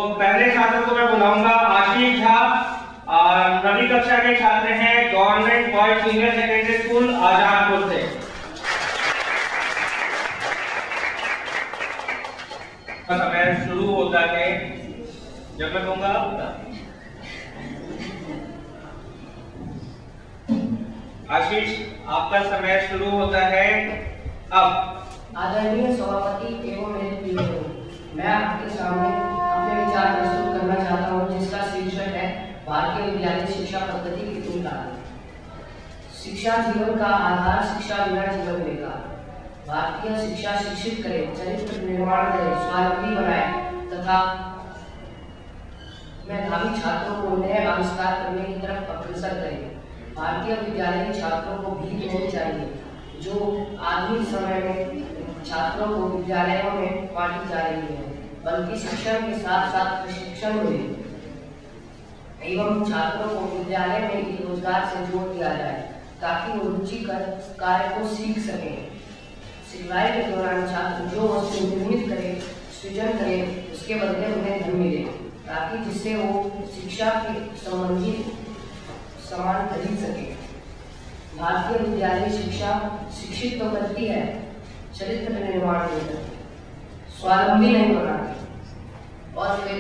पहले छात्र को मैं बुलाऊंगा आशीष झा, नवी कक्षा के छात्र हैं, government boys senior secondary school Azadpur से। समय शुरू होता है जब मैं कहूंगा। आशीष, आपका समय शुरू होता है अब। आदरणीय सभापति एवं मेरे प्रिय लोग, मैं आपके सामने अपने विचार प्रस्तुत करना चाहता हूँ, जिसका शीर्षक है भारतीय विद्यालय शिक्षा पद्धति की तीन कारण। शिक्षा जीवन का आधार, शिक्षा बिना जीवन बेकार। भारतीय शिक्षा शिक्षित करे, चरित्र निर्माण करे, स्वावलंबी बनाए तथा मेधावी छात्रों को नए आविष्कार करने की तरफ अग्रसर करे। भारतीय विद्यालय छात्रों को भीख नहीं चाहिए जो आधुनिक समय में छात्रों को विद्यालयों में बांटी जा रही है, बल्कि शिक्षण के साथ साथ प्रशिक्षण मिले एवं छात्रों को विद्यालय में रोजगार से जोड़ दिया जाए ताकि वो रुचिकर कार्य को सीख सकें। सिखलाई के दौरान छात्र जो वस्तु निर्मित करे, सृजन करे, उसके बदले उन्हें धन मिले, ताकि जिससे वो शिक्षा के संबंधित सामान खरीद सके। भारतीय विद्यालय शिक्षा शिक्षित तो करती है, चरित्र निर्माण नहीं करती, स्वावलंबी नहीं बनाती और फिर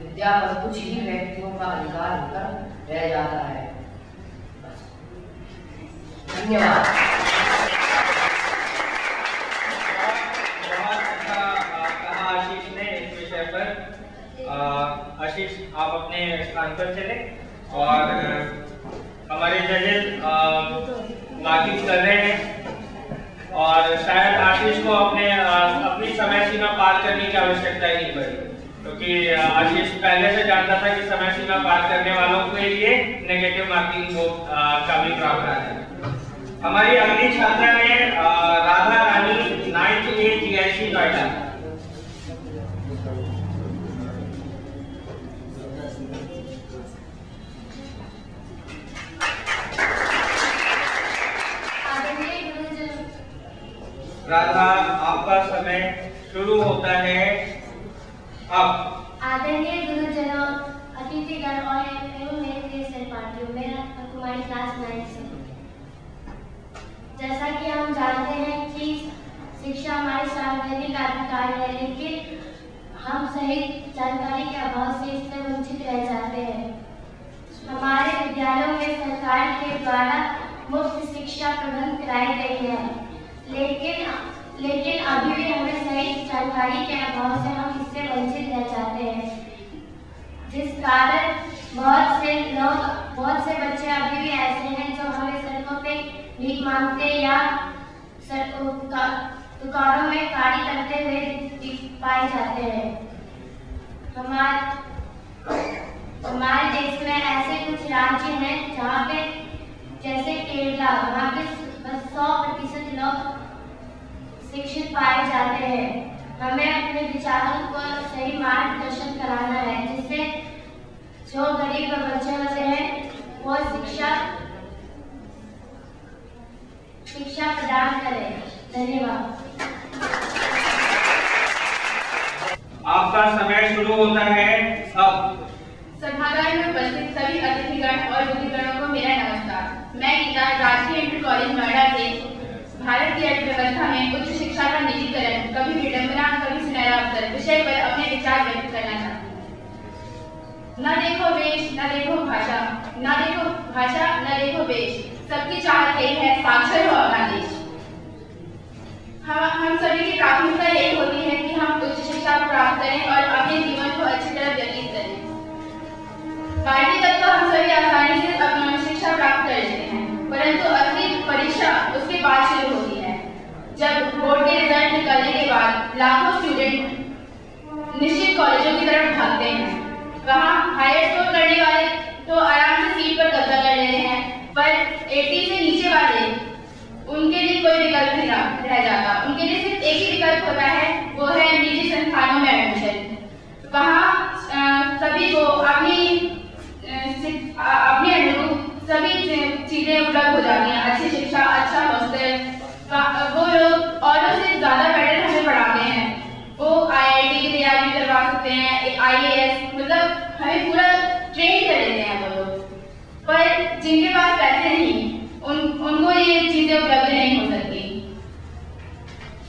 विद्या पर कुछ ही व्यक्तियों का अधिकार होकर रह जाता है। धन्यवाद। बहुत अच्छा कहा आशीष ने इस विषय पर। आशीष, आप अपने स्थान पर चले और हमारे जजेस मार्किंग कर रहे हैं और शायद आशीष को अपनी समय सीमा पार करने की आवश्यकता ही नहीं पड़ी, क्योंकि आशीष पहले से जानता था कि समय सीमा पार करने वालों के लिए नेगेटिव मार्किंग का भी प्रावधान है। हमारी अगली छात्रा है Radha Rani, 9th A GIC Noida. Radha, आपका समय शुरू होता है अब। आदरणीय गुरुजनों, अतिथिगण और एवं मेरे प्रिय सहपाठियों, मेरा कुमारी क्लास 9 से। जैसा कि हम जानते हैं कि शिक्षा हमारी सार्वजनिक अधिकार है, लेकिन हम सही जानकारी के अभाव से इससे वंचित रह जाते हैं। हमारे विद्यालयों में सरकार के द्वारा मुफ्त शिक्षा प्रदान कराई गई है, लेकिन अभी भी हमें सही जानकारी के अभाव से हम इससे वंचित रह जाते हैं, जिस कारण बहुत से बच्चे अभी भी ऐसे हैं जो हमें सड़कों पे भीख मांगते या दुकानों में कार्य करते हुए पाए जाते हैं। हमारे देश में ऐसे कुछ राज्य हैं जहाँ पे, जैसे केरला, वहाँ पे 100% लोग शिक्षित पाए जाते हैं। हमें अपने विचारों को सही मार्गदर्शन कराना है, जिससे जो गरीब बच्चे होते हैं वो शिक्षा प्रदान करें। धन्यवाद। आपका समय शुरू होता है अब। सभागार में उपस्थित सभी अतिथिगण और बुद्धिगणों को मेरा नमस्कार। मैं गीता, राजकीय इंटर कॉलेज नोएडा से भारत की अर्थव्यवस्था में उच्च शिक्षा का निजीकरण, कभी विडंबना कभी सुनहरा अवसर विषय पर अपने विचार व्यक्त करना चाहती हूँ। न देखो वेश, न देखो भाषा, न देखो वेश, सबकी चाहत यही है साक्षर हो अपना देश। हम सभी की प्राथमिकता यही होती है कि हम उच्च शिक्षा प्राप्त करें और अपने जीवन को अच्छी तरह व्यतीत करें। 12वीं तक तो हम सभी आसानी से शिक्षा प्राप्त कर लेते हैं, परंतु असली परीक्षा उसके बाद शुरू होती है, जब बोर्ड के रिजल्ट निकलने के बाद लाखों स्टूडेंट निश्चित कॉलेजों की तरफ भागते हैं। वहाँ हायर स्कोर करने वाले तो आराम से सीट पर कब्जा कर लेते हैं, पर 80 से नीचे वाले, उनके लिए कोई विकल्प नहीं रह जाता। उनके लिए सिर्फ एक ही विकल्प होता है, वो है निजी संस्थानों में एडमिशन। वहाँ सभी को अपने अनुरूप सभी चीजें उपलब्ध हो जाती हैं, अच्छी शिक्षा, अच्छा हॉस्टल। वो लोग औरों से ज्यादा बेटर हमें पढ़ाते हैं। वो IIT की तैयारी करवा सकते हैं, IAS हमें पूरा ट्रेन कर देते हैं वो लोग। पर जिनके पास पैसे नहीं उनको ये चीजें उपलब्ध नहीं हो सकती।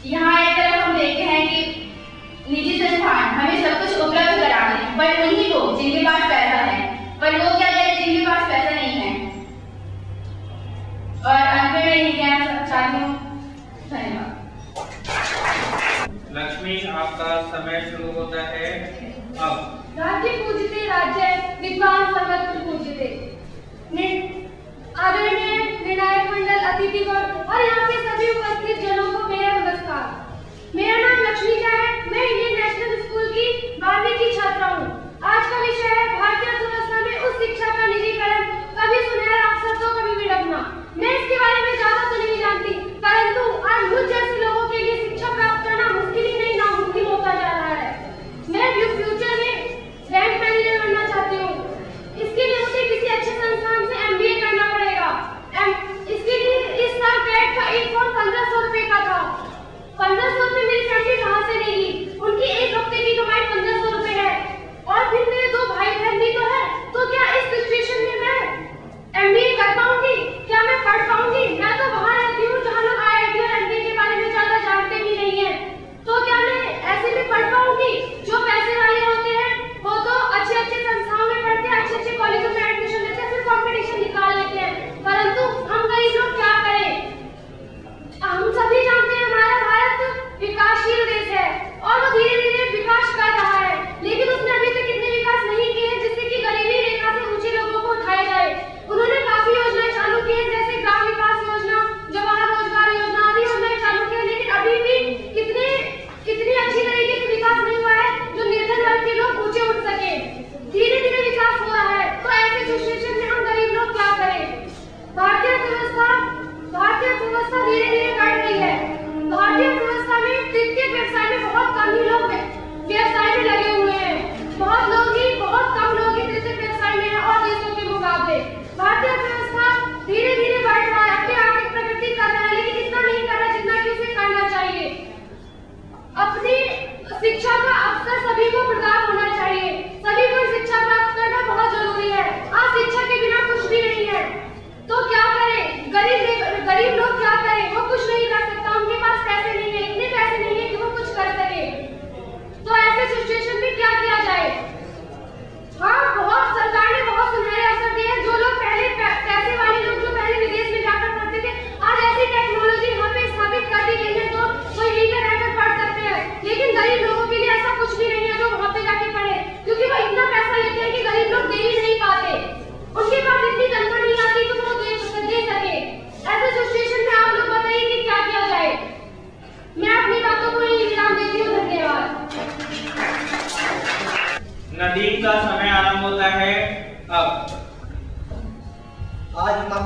यहाँ एक तरफ हम देखते हैं कि निजी संस्थान हमें सब कुछ उपलब्ध करा रहे हैं, पर वही लोग जिनके पास पैसा है, पर वो क्या करें जिनके पास पैसा नहीं है। और अंत में मैं यही कहना चाहती हूँ, धन्यवाद। लक्ष्मी, आपका समय शुरू होता है अब। राज्य पूजते राज्य, विद्वान सर्वत्र पूजते। आदरणीय निर्णायक मंडल, अतिथिगण और यहाँ के सभी उपस्थित जनों को मेरा नमस्कार। मेरा नाम लक्ष्मी का है। मैं इंडियन नेशनल स्कूल की 12वीं की छात्रा हूँ। आज का विषय है भारतीय अर्थव्यवस्था में उच्च शिक्षा का निजीकरण, कभी सुनहरा अवसर तो कभी विडंबना। मैं इसके बारे में ज्यादा तो नहीं जानती, परंतु आज मुझ जैसे लोगों के लिए शिक्षा प्राप्त करना मुश्किल ही नहीं नामुमकिन होता जा रहा है। मैं फ्यूचर में बैंक मैनेजर बनना चाहती हूँ। इसके लिए मुझे किसी अच्छे संस्थान से MBA करना पड़ेगा। इसके लिए इस साल कैट का एक फॉर्म 1500 रुपए का था। 1500 रुपए मेरी फैमिली कहाँ से देगी? उनकी एक हफ्ते की कमाई 1500 रुपए है, और फिर मेरे 2 भाई बहन भी तो है। तो क्या इस सिचुएशन में मैं MBA कर पाऊंगी? क्या मैं पढ़ पाऊंगी? मैं तो वहाँ रहती हूँ जहाँ लोग IIT और MBA के बारे में ज्यादा जानते भी नहीं है। तो क्या मैं ऐसे में पढ़ पाऊंगी? जो पैसे वाले होते हैं वो तो अच्छे अच्छे संस्थाओं में पढ़ते हैं, अच्छे अच्छे कॉलेजों में एडमिशन लेते हैं, फिर कंपटीशन निकाल लेते हैं। परंतु हम गरीब लोग क्या करें? हम सभी जानते हैं हमारा भारत विकासशील देश है और वो धीरे धीरे विकास कर रहा है, लेकिन उसने अभी तक इतने विकास नहीं किए हैं जिससे कि गरीबी रेखा से ऊंचे लोगों को उठाया जाए। उन्होंने काफी योजनाएं चालू की हैं, जैसे ग्राम विकास योजना, जवाहर रोजगार योजना आदि योजनाएं चालू की हैं, लेकिन अभी भी इतनी अच्छी तरीके से विकास नहीं हुआ है जो निर्धन वर्ग के लोग ऊंचे उठ सके। धीरे धीरे विकास हो रहा है, तो ऐसे सिचुएशन में हम गरीब लोग क्या करें? भारतीय अर्थव्यवस्था धीरे धीरे बढ़ रही है। भारतीय अर्थव्यवस्था में तृतीय व्यवसाय में बहुत कम ही लोग व्यवसाय में लगे हुए हैं। बहुत कम लोग ही तृतीय व्यवसाय में हैं और देशों के मुकाबले। भारतीय अर्थव्यवस्था धीरे धीरे बढ़ रहा है, अपनी आर्थिक प्रगति कर रहा है, लेकिन इतना नहीं कर रहा जितना कि उसे करना चाहिए। अपनी शिक्षा का अवसर सभी को प्रदान होना चाहिए। सभी को शिक्षा प्राप्त करना बहुत जरूरी है। आज शिक्षा के बिना कुछ भी नहीं है। तो क्या करें? गरीब लोग क्या करें? वो कुछ नहीं कर सकता, उनके पास पैसे नहीं है, इतने पैसे नहीं है कि वो कुछ कर सके। तो ऐसे सिचुएशन में क्या किया जाए? हाँ, सरकार ने बहुत सुनहरे अवसर दिए हैं। जो लोग पहले पैसे वाले लोग जो पहले विदेश में जाकर पढ़ते थे, आज ऐसी टेक्नोलॉजी यहाँ पे स्थापित कर दी गई है तो वो यहीं पर रहकर पढ़ सकते हैं। लेकिन गरीब लोगों के लिए ऐसा कुछ भी नहीं है जो वहाँ पे जाके पढ़े, क्योंकि वो इतना पैसा लेते हैं कि गरीब लोग दे ही नहीं पाते। उनके पास इतनी तनख्वाह नहीं आती कि वो दे सके। ऐसे सिचुएशन में आप लोग बताइए कि क्या किया जाए? मैं अपनी बातों को यहीं विराम देती हूँ। धन्यवाद। नदीम का समय आरंभ होता है अब। आज हम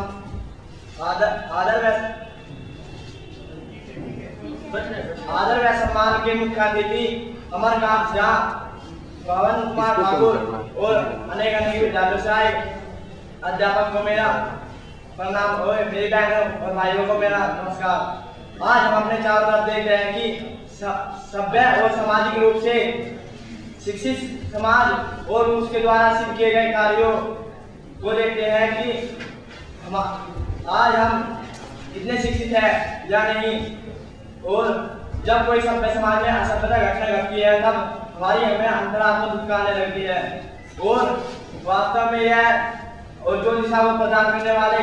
आदर व सम्मान के मुख्य अतिथि अमरकांत झा, पवन कुमार ठाकुर और अनेक विद्यालय अध्यापक को मेरा प्रणाम और मेरी बहनों और भाइयों को मेरा नमस्कार। आज हम अपने चारों तरफ देख रहे हैं कि सभ्य और सामाजिक रूप से शिक्षित समाज और उसके द्वारा सिद्ध किए गए कार्यों को देखते हैं कि आज हम कितने शिक्षित हैं या नहीं। और जब कोई सभ्य समाज में असभ्यता घटना घटती है तब हमारी हमें अंतरात्मा दुखाने लगती है, और वास्तव में यह और जो दिशा को प्रदान करने वाले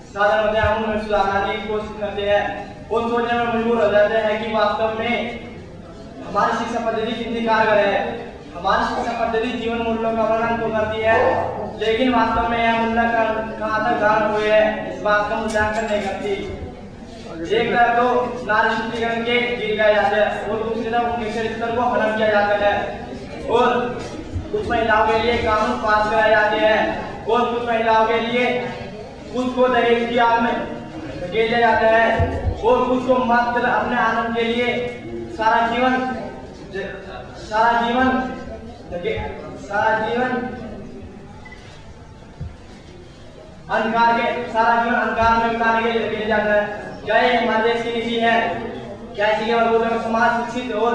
साधन होते हैं उनमें सुधारने की कोशिश करते हैं और सोचने में मजबूर हो जाते हैं कि वास्तव में हमारी शिक्षा पद्धति कितनी कारगर है। हमारी शिक्षा पद्धति जीवन मूल्यों का वर्णन तो करती है, लेकिन वास्तव में यह मूल्य कहाँ तक धारण हुए है इस बात का मूल्यांकन नहीं करती। एक तरफ तो नारी शुद्धिकरण के गीत गाए जाते हैं और दूसरी तरफ उनके चरित्र को हनन किया जाता है, और कुछ महिलाओं के लिए कानून पास कराए जाते हैं और कुछ महिलाओं के लिए खुद को दहेज की आग में धकेल दिया जाता है और कुछ को मात्र अपने आनंद के लिए सारा जीवन अंधकार में बिताने के लिए धकेल जाता है। क्या ये हमारे देश की नीति है? क्या इसी के वर्गों में समाज शिक्षित और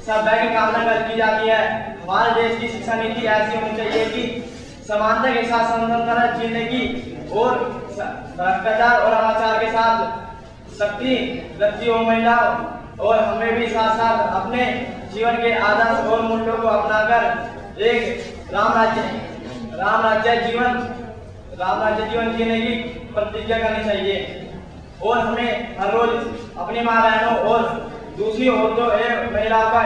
सभ्य की कामना की जाती है? हमारे देश की शिक्षा नीति ऐसी होनी चाहिए कि समानता के साथ स्वतंत्रता जीने की और भ्रष्टाचार और अनाचार के साथ शक्ति रखती हो महिलाओं। और हमें भी साथ साथ अपने जीवन के आदर्श और मूल्यों को अपनाकर एक राम राज्य जीवन जीने की प्रतिज्ञा करनी चाहिए। और हमें हर रोज अपनी माँ बहनों और दूसरी औरतों एवं महिलाओं का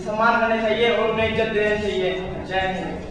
सम्मान करना चाहिए और उन्हें इज्जत देनी चाहिए। जय हिंद।